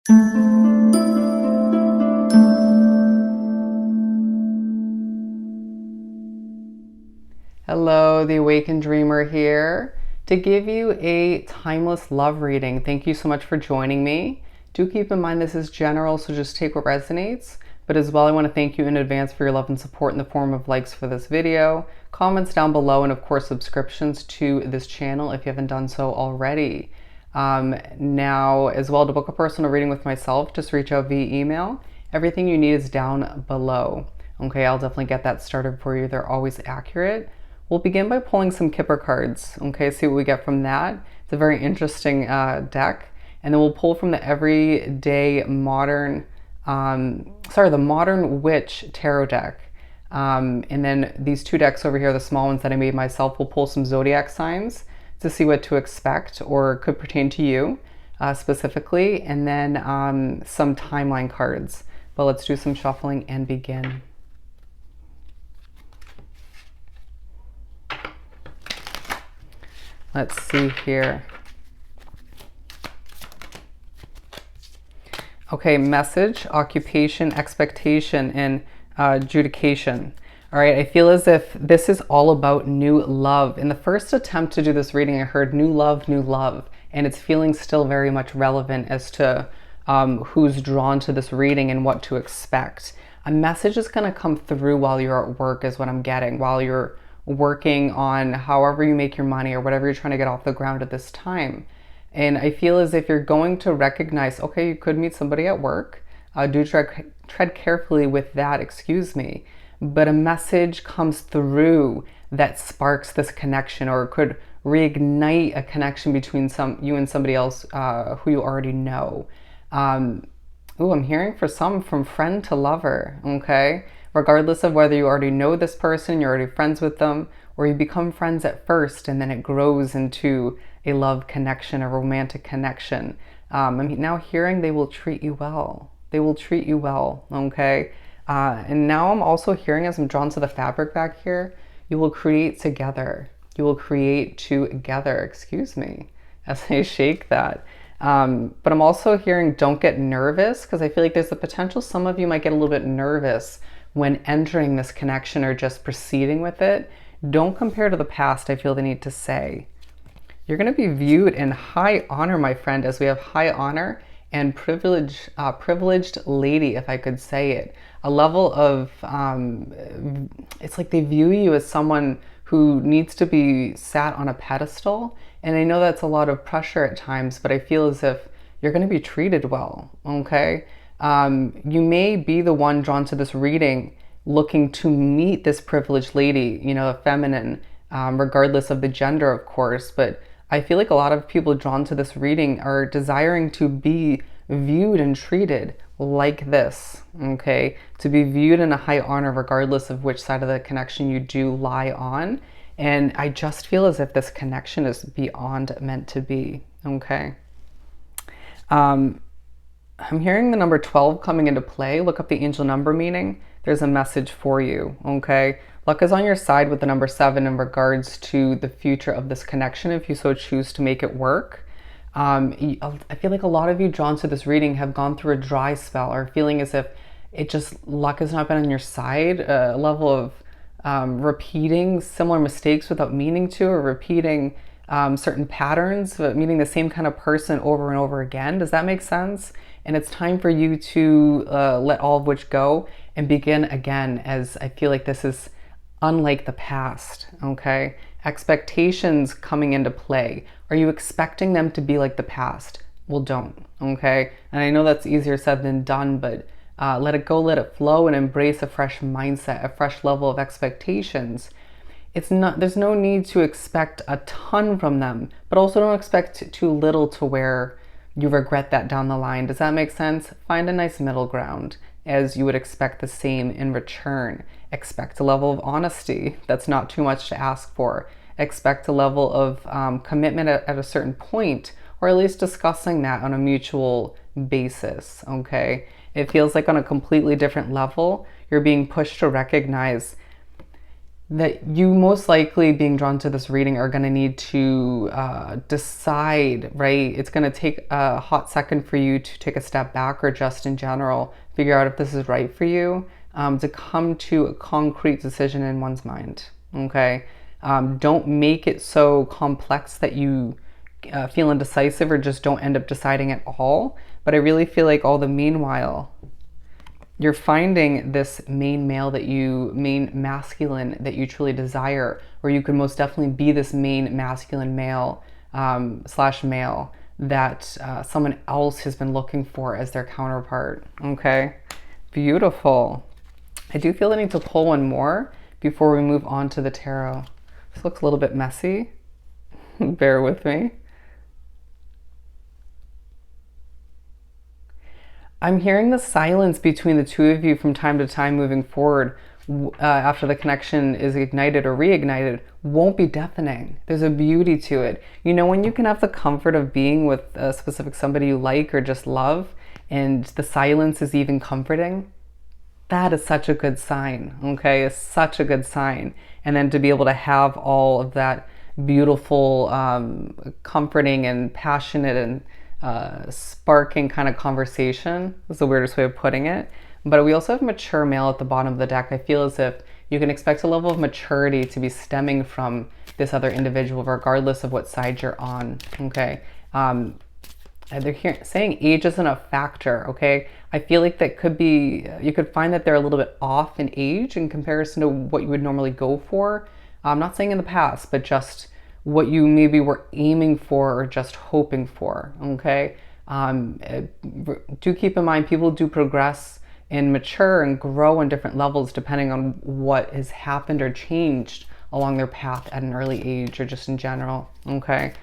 Hello, the Awakened Dreamer here to give you a timeless love reading. Thank you so much for joining me. Do keep in mind this is general, so just take what resonates. But as well, I want to thank you in advance for your love and support in the form of likes for this video, comments down below, and of course subscriptions to this channel if you haven't done so already. Now, as well, to book a personal reading with myself, just reach out via email. Everything you need is down below. Okay, I'll definitely get that started for you. They're always accurate. We'll begin by pulling some Kipper cards, okay, see what we get from that. It's a very interesting deck. And then we'll pull from the Everyday Modern, the Modern Witch Tarot deck. And then these two decks over here, the small ones that I made myself, will pull some zodiac signs to see what to expect or could pertain to you specifically. And then some timeline cards. But let's do some shuffling and begin. Let's see here. Okay, message, occupation, expectation, and adjudication. All right, I feel as if this is all about new love. In the first attempt to do this reading, I heard new love, and it's feeling still very much relevant as to who's drawn to this reading and what to expect. A message is going to come through while you're at work is what I'm getting, while you're working on however you make your money or whatever you're trying to get off the ground at this time. And I feel as if you're going to recognize, okay, you could meet somebody at work. Do tread carefully with that, excuse me. But a message comes through that sparks this connection or could reignite a connection between you and somebody else who you already know. I'm hearing for some from friend to lover, okay? Regardless of whether you already know this person, you're already friends with them, or you become friends at first and then it grows into a love connection, a romantic connection. I'm now hearing they will treat you well. They will treat you well, okay? And now I'm also hearing, as I'm drawn to the fabric back here, you will create together. You will create together, excuse me, as I shake that. But I'm also hearing don't get nervous, because I feel like there's the potential some of you might get a little bit nervous when entering this connection or just proceeding with it. Don't compare to the past, I feel the need to say. You're going to be viewed in high honor, my friend, as we have high honor and privileged lady, if I could say it. A level of, it's like they view you as someone who needs to be sat on a pedestal. And I know that's a lot of pressure at times, but I feel as if you're going to be treated well, okay? You may be the one drawn to this reading looking to meet this privileged lady, you know, a feminine, regardless of the gender, of course. But I feel like a lot of people drawn to this reading are desiring to be viewed and treated like this, okay? To be viewed in a high honor, regardless of which side of the connection you do lie on. And I just feel as if this connection is beyond meant to be, okay? I'm hearing the number 12 coming into play. Look up the angel number meaning. There's a message for you, okay? Luck is on your side with the number 7 in regards to the future of this connection if you so choose to make it work. I feel like a lot of you drawn to this reading have gone through a dry spell or feeling as if luck has not been on your side, a level of repeating similar mistakes without meaning to, or repeating certain patterns, but meeting the same kind of person over and over again. Does that make sense? And it's time for you to let all of which go and begin again, as I feel like this is unlike the past, okay? Expectations coming into play. Are you expecting them to be like the past? Well, don't, okay? And I know that's easier said than done, but let it go, let it flow, and embrace a fresh mindset, a fresh level of expectations. There's no need to expect a ton from them, but also don't expect too little to where you regret that down the line. Does that make sense? Find a nice middle ground, as you would expect the same in return. Expect a level of honesty. That's not too much to ask for. Expect a level of commitment at a certain point, or at least discussing that on a mutual basis, okay? It feels like on a completely different level, you're being pushed to recognize that you most likely being drawn to this reading are going to need to decide, right? It's going to take a hot second for you to take a step back or just in general figure out if this is right for you, to come to a concrete decision in one's mind, okay? Don't make it so complex that you feel indecisive or just don't end up deciding at all. But I really feel like all the meanwhile, you're finding this main masculine that you truly desire, or you could most definitely be this main masculine male slash male that someone else has been looking for as their counterpart. Okay, beautiful. I do feel the need to pull one more before we move on to the tarot. This looks a little bit messy. Bear with me. I'm hearing the silence between the two of you from time to time moving forward after the connection is ignited or reignited won't be deafening. There's a beauty to it. You know, when you can have the comfort of being with a specific somebody you like or just love, and the silence is even comforting, that is such a good sign, okay? It's such a good sign. And then to be able to have all of that beautiful, comforting and passionate and sparking kind of conversation is the weirdest way of putting it. But we also have mature male at the bottom of the deck. I feel as if you can expect a level of maturity to be stemming from this other individual, regardless of what side you're on, okay? They're here saying age isn't a factor, okay? I feel like that could be, you could find that they're a little bit off in age in comparison to what you would normally go for. I'm not saying in the past, but just what you maybe were aiming for or just hoping for, okay? Do keep in mind, people do progress and mature and grow on different levels depending on what has happened or changed along their path at an early age or just in general, okay?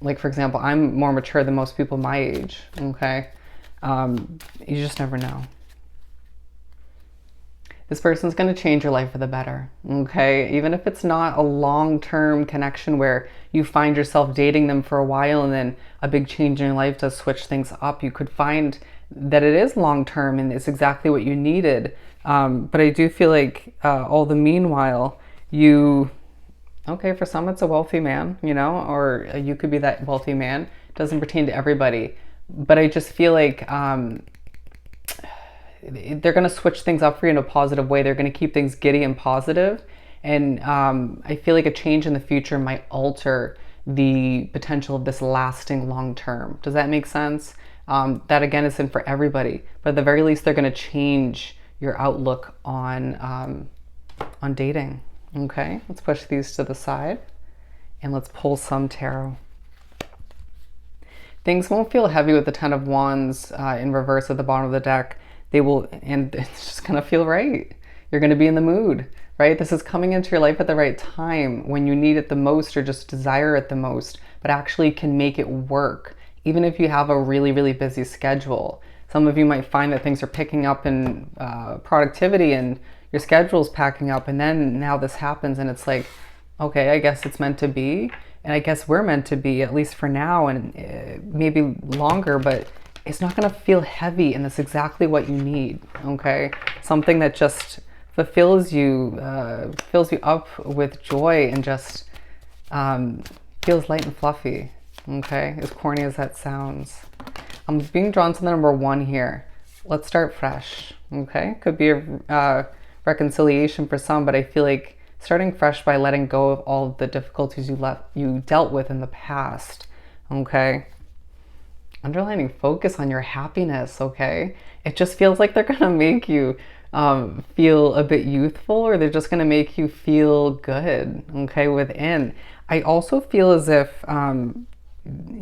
Like, for example, I'm more mature than most people my age, okay? You just never know. This person's going to change your life for the better, okay? Even if it's not a long-term connection where you find yourself dating them for a while and then a big change in your life does switch things up, you could find that it is long-term and it's exactly what you needed. But I do feel like all the meanwhile, okay, for some it's a wealthy man, you know, or you could be that wealthy man. It doesn't pertain to everybody. But I just feel like they're going to switch things up for you in a positive way. They're going to keep things giddy and positive. And I feel like a change in the future might alter the potential of this lasting long term. Does that make sense? That again isn't for everybody, but at the very least, they're going to change your outlook on dating. Okay, let's push these to the side and let's pull some tarot. Things won't feel heavy with the Ten of Wands in reverse at the bottom of the deck. They will, and it's just gonna feel right. You're gonna be in the mood, right? This is coming into your life at the right time when you need it the most or just desire it the most, but actually can make it work. Even if you have a really, really busy schedule. Some of you might find that things are picking up in productivity and your schedule's packing up, and then now this happens and it's like, okay, I guess it's meant to be. And I guess we're meant to be, at least for now, and maybe longer, but it's not going to feel heavy, and that's exactly what you need, okay? Something that just fulfills you, fills you up with joy and just feels light and fluffy, okay? As corny as that sounds. I'm being drawn to the number 1 here. Let's start fresh, okay? Could be a reconciliation for some, but I feel like starting fresh by letting go of all of the difficulties you dealt with in the past, okay? Underlining focus on your happiness, okay? It just feels like they're gonna make you feel a bit youthful, or they're just gonna make you feel good, okay, within. I also feel as if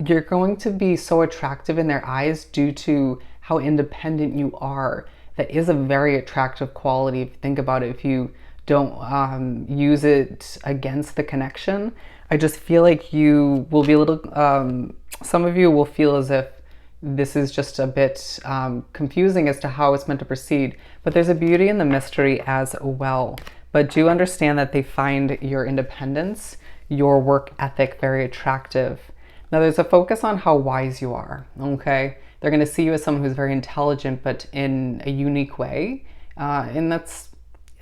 you're going to be so attractive in their eyes due to how independent you are. That is a very attractive quality if you think about it, if you don't use it against the connection. I just feel like you will be a little, some of you will feel as if this is just a bit confusing as to how it's meant to proceed, but there's a beauty in the mystery as well. But do understand that they find your independence, your work ethic very attractive. Now there's a focus on how wise you are, okay? They're gonna see you as someone who's very intelligent, but in a unique way. And that's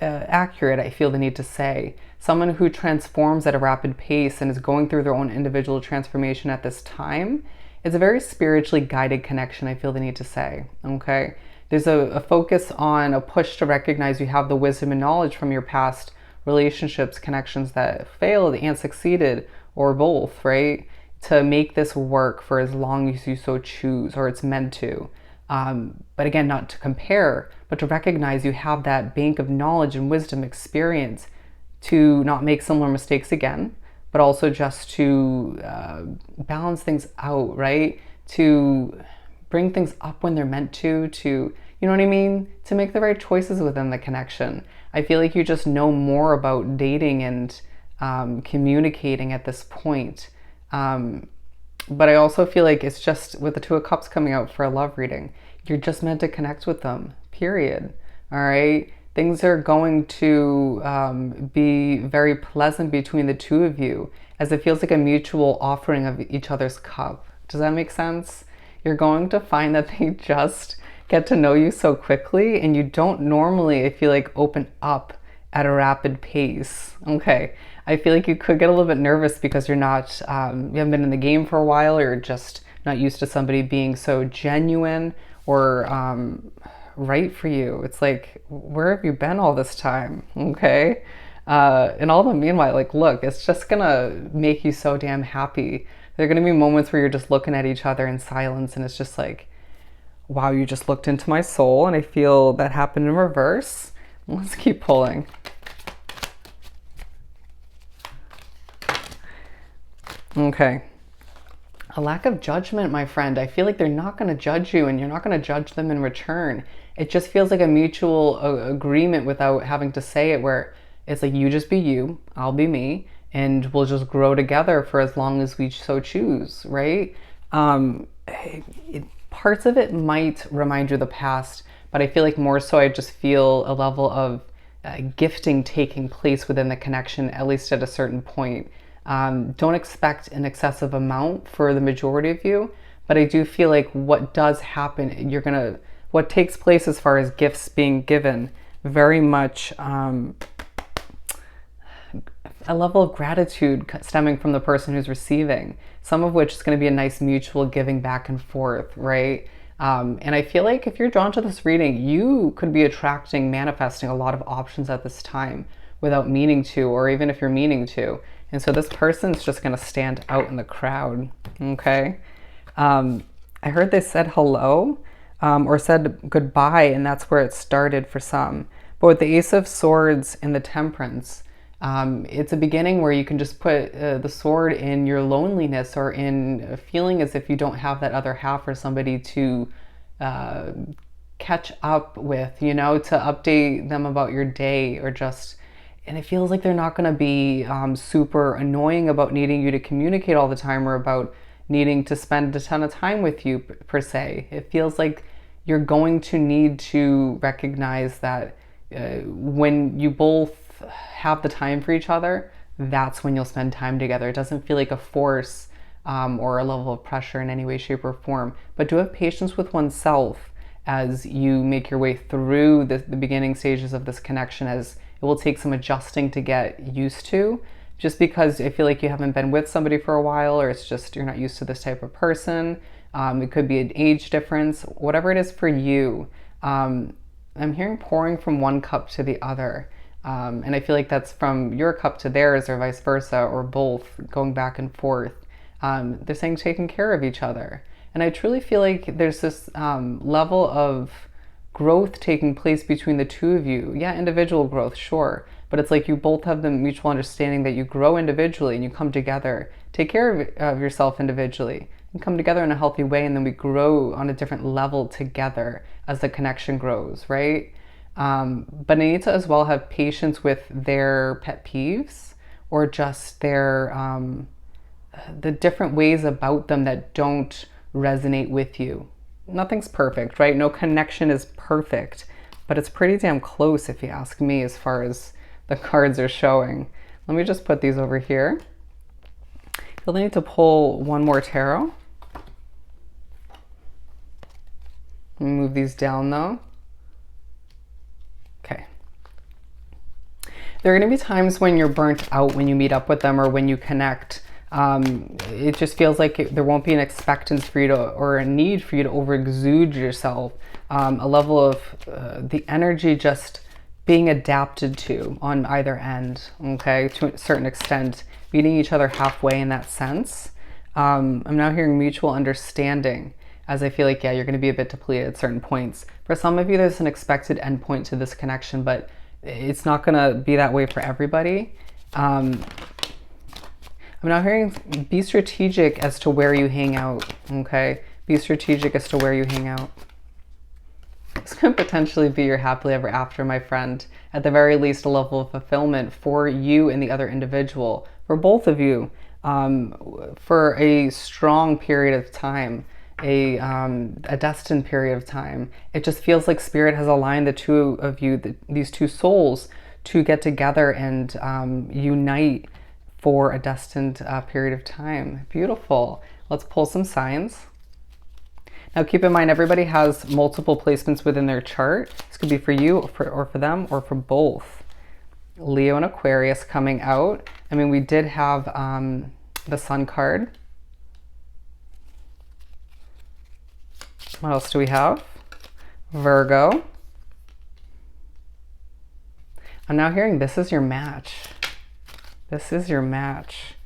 accurate, I feel the need to say. Someone who transforms at a rapid pace and is going through their own individual transformation at this time. It's a very spiritually guided connection, I feel the need to say. Okay? There's a focus on a push to recognize you have the wisdom and knowledge from your past relationships, connections that failed and succeeded, or both, right? To make this work for as long as you so choose, or it's meant to. But again, not to compare, but to recognize you have that bank of knowledge and wisdom, experience to not make similar mistakes again, but also just to balance things out, right? To bring things up when they're meant to, you know what I mean? To make the right choices within the connection. I feel like you just know more about dating and communicating at this point. But I also feel like it's just with the Two of Cups coming out for a love reading, you're just meant to connect with them, period. All right? Things are going to be very pleasant between the two of you, as it feels like a mutual offering of each other's cup. Does that make sense? You're going to find that they just get to know you so quickly, and you don't normally, I feel like, open up at a rapid pace. Okay. I feel like you could get a little bit nervous because you're not, you haven't been in the game for a while, or you're just not used to somebody being so genuine or right for you. It's like, where have you been all this time? Okay. And all the meanwhile, like, look, it's just gonna make you so damn happy. There are gonna be moments where you're just looking at each other in silence, and it's just like, wow, you just looked into my soul. And I feel that happened in reverse. Let's keep pulling. Okay. A lack of judgment, my friend. I feel like they're not going to judge you, and you're not going to judge them in return. It just feels like a mutual agreement without having to say it, where it's like, you just be you, I'll be me, and we'll just grow together for as long as we so choose, right? Parts of it might remind you of the past, but I feel like more so I just feel a level of gifting taking place within the connection, at least at a certain point. Don't expect an excessive amount for the majority of you, but I do feel like what does happen, what takes place as far as gifts being given, very much a level of gratitude stemming from the person who's receiving, some of which is going to be a nice mutual giving back and forth, right? And I feel like if you're drawn to this reading, you could be attracting, manifesting a lot of options at this time without meaning to, or even if you're meaning to. And so this person's just going to stand out in the crowd, okay? I heard they said hello or said goodbye, and that's where it started for some. But with the Ace of Swords and the Temperance, it's a beginning where you can just put the sword in your loneliness, or in feeling as if you don't have that other half, or somebody to catch up with, to update them about your day, or just, and it feels like they're not going to be super annoying about needing you to communicate all the time, or about needing to spend a ton of time with you per se. It feels like you're going to need to recognize that when you both have the time for each other, that's when you'll spend time together. It doesn't feel like a force or a level of pressure in any way, shape, or form. But do have patience with oneself as you make your way through the beginning stages of this connection, as it will take some adjusting to get used to, just because I feel like you haven't been with somebody for a while, or it's just you're not used to this type of person. It could be an age difference, whatever it is for you. I'm hearing pouring from one cup to the other. And I feel like that's from your cup to theirs, or vice versa, or both, going back and forth. They're saying taking care of each other. And I truly feel like there's this level of growth taking place between the two of you. Yeah, individual growth, sure. But it's like you both have the mutual understanding that you grow individually and you come together, take care of yourself individually, and come together in a healthy way, and then we grow on a different level together as the connection grows, right? But I need to as well have patience with their pet peeves, or just their the different ways about them that don't resonate with you. Nothing's perfect, right? No connection is perfect, but it's pretty damn close if you ask me, as far as the cards are showing. Let me just put these over here. You'll need to pull one more tarot. Move these down though. Okay. There are going to be times when you're burnt out when you meet up with them or when you connect. It just feels like there won't be an expectance for you to, or a need for you to over exude yourself. A level of the energy just being adapted to on either end, okay, to a certain extent, meeting each other halfway in that sense. I'm now hearing mutual understanding, as I feel like, yeah, you're going to be a bit depleted at certain points. For some of you, there's an expected endpoint to this connection, but it's not going to be that way for everybody. I'm now hearing be strategic as to where you hang out, okay? Be strategic as to where you hang out. This could potentially be your happily ever after, my friend. At the very least, a level of fulfillment for you and the other individual, for both of you, for a strong period of time, a destined period of time. It just feels like Spirit has aligned the two of you, these two souls, to get together and unite for a destined period of time. Beautiful. Let's pull some signs. Now keep in mind, everybody has multiple placements within their chart. This could be for you or for them or for both. Leo and Aquarius coming out. I mean, we did have the Sun card. What else do we have? Virgo. I'm now hearing this is your match. This is your match.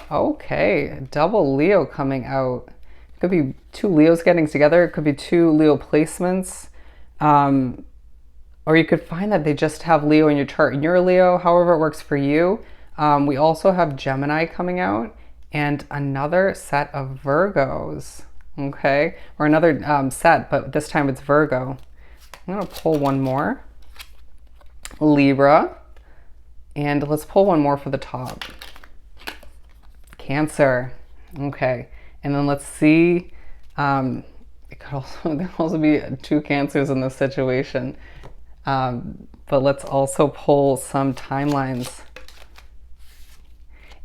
Okay, double Leo coming out. It could be two Leos getting together. It could be two Leo placements. Or you could find that they just have Leo in your chart and you're a Leo, however it works for you. We also have Gemini coming out and another set of Virgos, okay? Or another set, but this time it's Virgo. I'm gonna pull one more. Libra. And let's pull one more for the top. Cancer, okay. And then let's see, it could also be two Cancers in this situation. But let's also pull some timelines.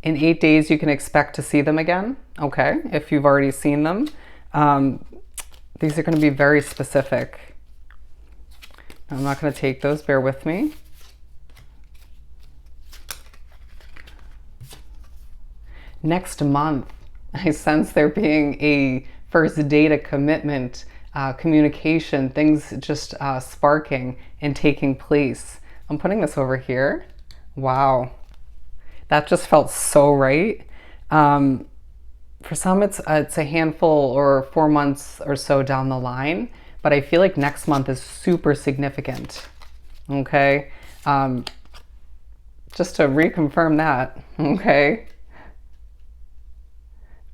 In 8 days, you can expect to see them again, okay, if you've already seen them. These are going to be very specific. I'm not going to take those, bear with me. Next month, I sense there being a first date, a commitment, communication, things just sparking and taking place. I'm putting this over here. Wow. That just felt so right. For some, it's a handful or 4 months or so down the line, but I feel like next month is super significant. Okay. Just to reconfirm that. Okay.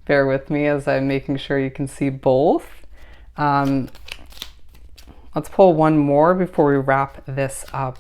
Bear with me as I'm making sure you can see both. Let's pull one more before we wrap this up.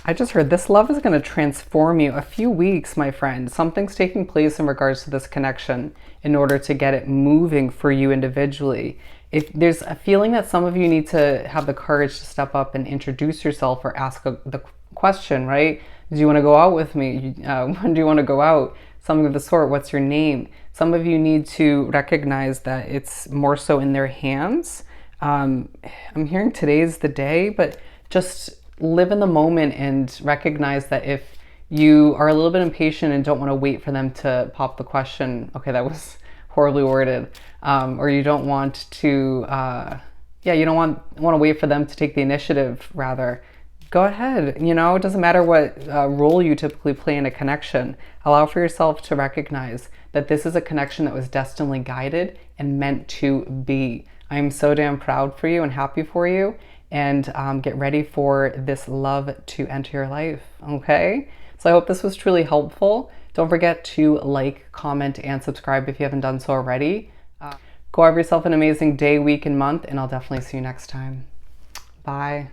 I just heard this love is going to transform you. A few weeks, my friend. Something's taking place in regards to this connection in order to get it moving for you individually. If there's a feeling that some of you need to have the courage to step up and introduce yourself or ask the question, right? Do you want to go out with me? When do you want to go out? Something of the sort. What's your name? Some of you need to recognize that it's more so in their hands. I'm hearing today's the day, but just live in the moment and recognize that if you are a little bit impatient and don't want to wait for them to pop the question, okay, that was horribly worded, or you don't want to, you don't want to wait for them to take the initiative, rather. Go ahead, you know, it doesn't matter what role you typically play in a connection. Allow for yourself to recognize that this is a connection that was destinedly guided and meant to be. I'm so damn proud for you and happy for you, and get ready for this love to enter your life, okay? So I hope this was truly helpful. Don't forget to like, comment, and subscribe if you haven't done so already. Go have yourself an amazing day, week, and month, and I'll definitely see you next time. Bye.